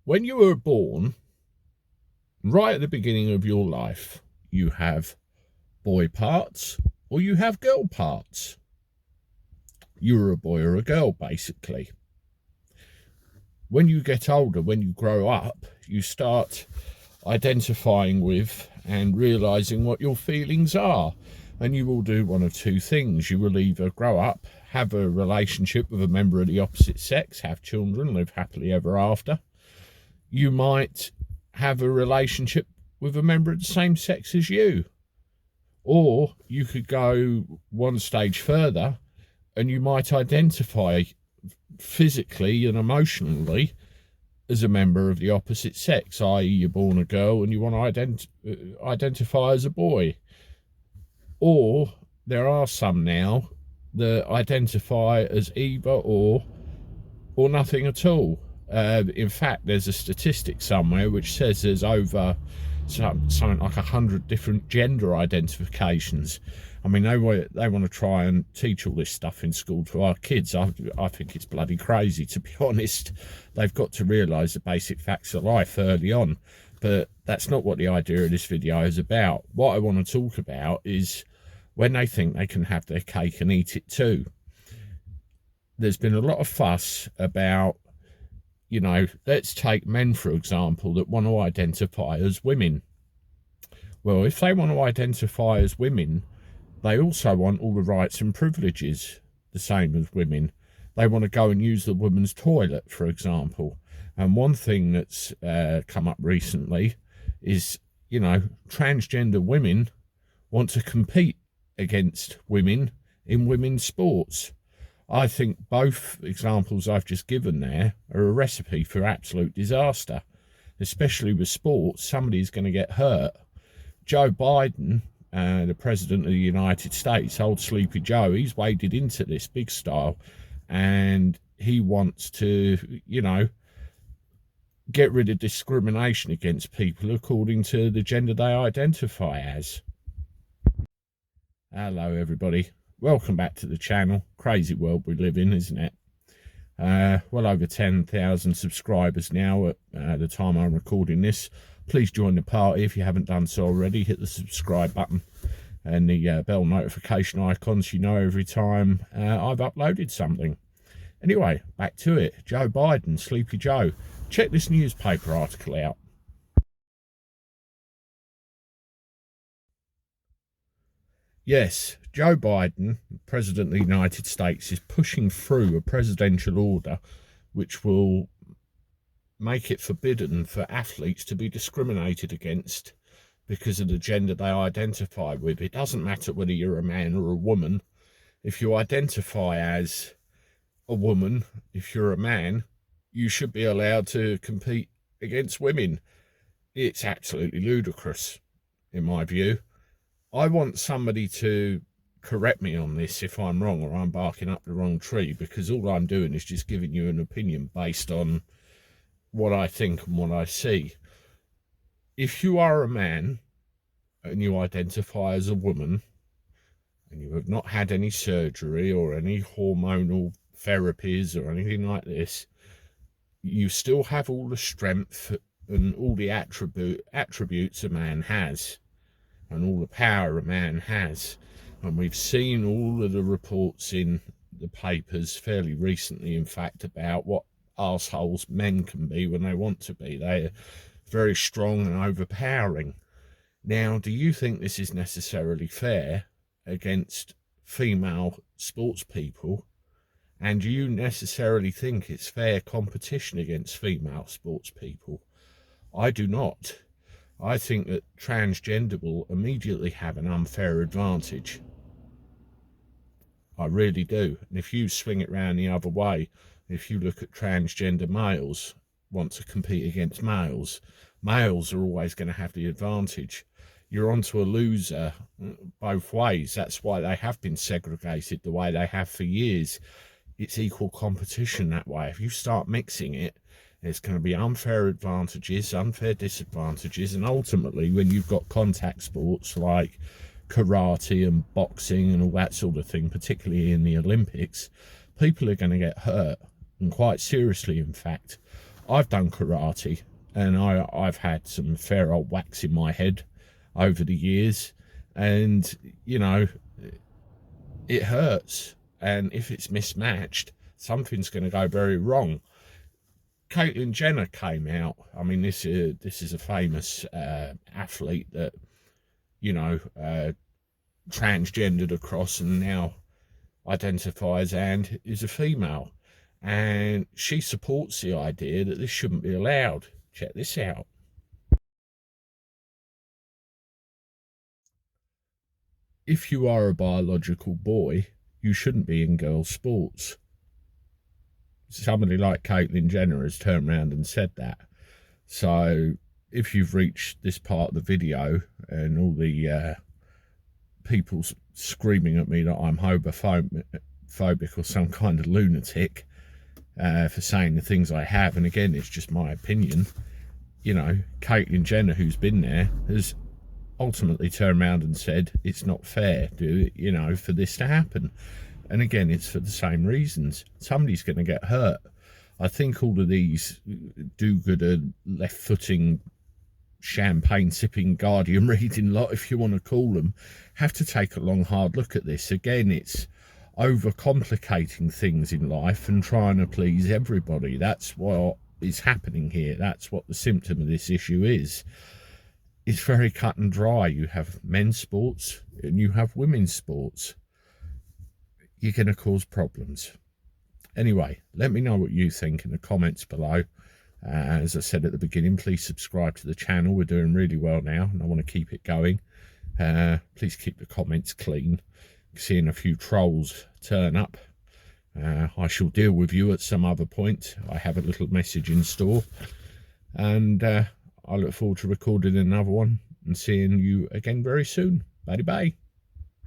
When you were born, right at the beginning of your life, you have boy parts or you have girl parts. You're a boy or a girl, basically. When you get older, when you grow up, you start identifying with and realizing what your feelings are. And you will do one of two things. You will either grow up, have a relationship with a member of the opposite sex, have children, live happily ever after. You might have a relationship with a member of the same sex as you. Or you could go one stage further and you might identify physically and emotionally as a member of the opposite sex, i.e. you're born a girl and you want to identify as a boy. Or there are some now that identify as either or nothing at all. In fact, there's a statistic somewhere which says there's over something like 100 different gender identifications. I mean, they want to try and teach all this stuff in school to our kids. I think it's bloody crazy, to be honest. They've got to realise the basic facts of life early on. But that's not what the idea of this video is about. What I want to talk about is when they think they can have their cake and eat it too. There's been a lot of fuss about, you know, let's take men, for example, that want to identify as women. Well, if they want to identify as women, they also want all the rights and privileges, the same as women. They want to go and use the women's toilet, for example. And one thing that's come up recently is, you know, transgender women want to compete against women in women's sports. I think both examples I've just given there are a recipe for absolute disaster, especially with sports. Somebody's going to get hurt. Joe Biden, the President of the United States, old Sleepy Joe, he's waded into this big style, and he wants to, you know, get rid of discrimination against people according to the gender they identify as. Hello, everybody. Welcome back to the channel. Crazy world we live in, isn't it? Well over 10,000 subscribers now at the time I'm recording this. Please join the party if you haven't done so already. Hit the subscribe button and the bell notification icon so you know every time I've uploaded something. Anyway, back to it. Joe Biden, Sleepy Joe. Check this newspaper article out. Yes, Joe Biden, President of the United States, is pushing through a presidential order which will make it forbidden for athletes to be discriminated against because of the gender they identify with. It doesn't matter whether you're a man or a woman. If you identify as a woman, if you're a man, you should be allowed to compete against women. It's absolutely ludicrous, in my view. I want somebody to correct me on this if I'm wrong or I'm barking up the wrong tree, because all I'm doing is just giving you an opinion based on what I think and what I see. If you are a man and you identify as a woman and you have not had any surgery or any hormonal therapies or anything like this, you still have all the strength and all the attributes a man has, and all the power a man has. And we've seen all of the reports in the papers fairly recently, in fact, about what arseholes men can be when they want to be. They're very strong and overpowering. Now, do you think this is necessarily fair against female sports people? And do you necessarily think it's fair competition against female sports people? I do not. I think that transgender will immediately have an unfair advantage. I really do. And if you swing it round the other way, if you look at transgender males want to compete against males, males are always going to have the advantage. You're onto a loser both ways. That's why they have been segregated the way they have for years. It's equal competition that way. If you start mixing it, there's going to be unfair advantages, unfair disadvantages, and ultimately when you've got contact sports like karate and boxing and all that sort of thing, particularly in the Olympics, people are going to get hurt, and quite seriously, in fact. I've done karate, and I've had some fair old whacks in my head over the years, and you know, it hurts, and if it's mismatched, something's going to go very wrong. Caitlyn Jenner came out. I mean, this is a famous athlete that, you know, transgendered across and now identifies and is a female, and she supports the idea that this shouldn't be allowed. Check this out. If you are a biological boy, you shouldn't be in girls' sports. Somebody like Caitlyn Jenner has turned around and said that. So if you've reached this part of the video and all the people screaming at me that I'm homophobic or some kind of lunatic for saying the things I have, and again, it's just my opinion, you know, Caitlyn Jenner, who's been there, has ultimately turned around and said it's not fair, you know, for this to happen. And again, it's for the same reasons. Somebody's going to get hurt. I think all of these do-gooder, left-footing, champagne-sipping, Guardian reading lot, if you want to call them, have to take a long, hard look at this. Again, it's overcomplicating things in life and trying to please everybody. That's what is happening here. That's what the symptom of this issue is. It's very cut and dry. You have men's sports and you have women's sports. You're going to cause problems. Anyway, let me know what you think in the comments below. As I said at the beginning, please subscribe to the channel. We're doing really well now and I want to keep it going. Please keep the comments clean. Seeing a few trolls turn up. I shall deal with you at some other point. I have a little message in store. And I look forward to recording another one and seeing you again very soon. Bye bye.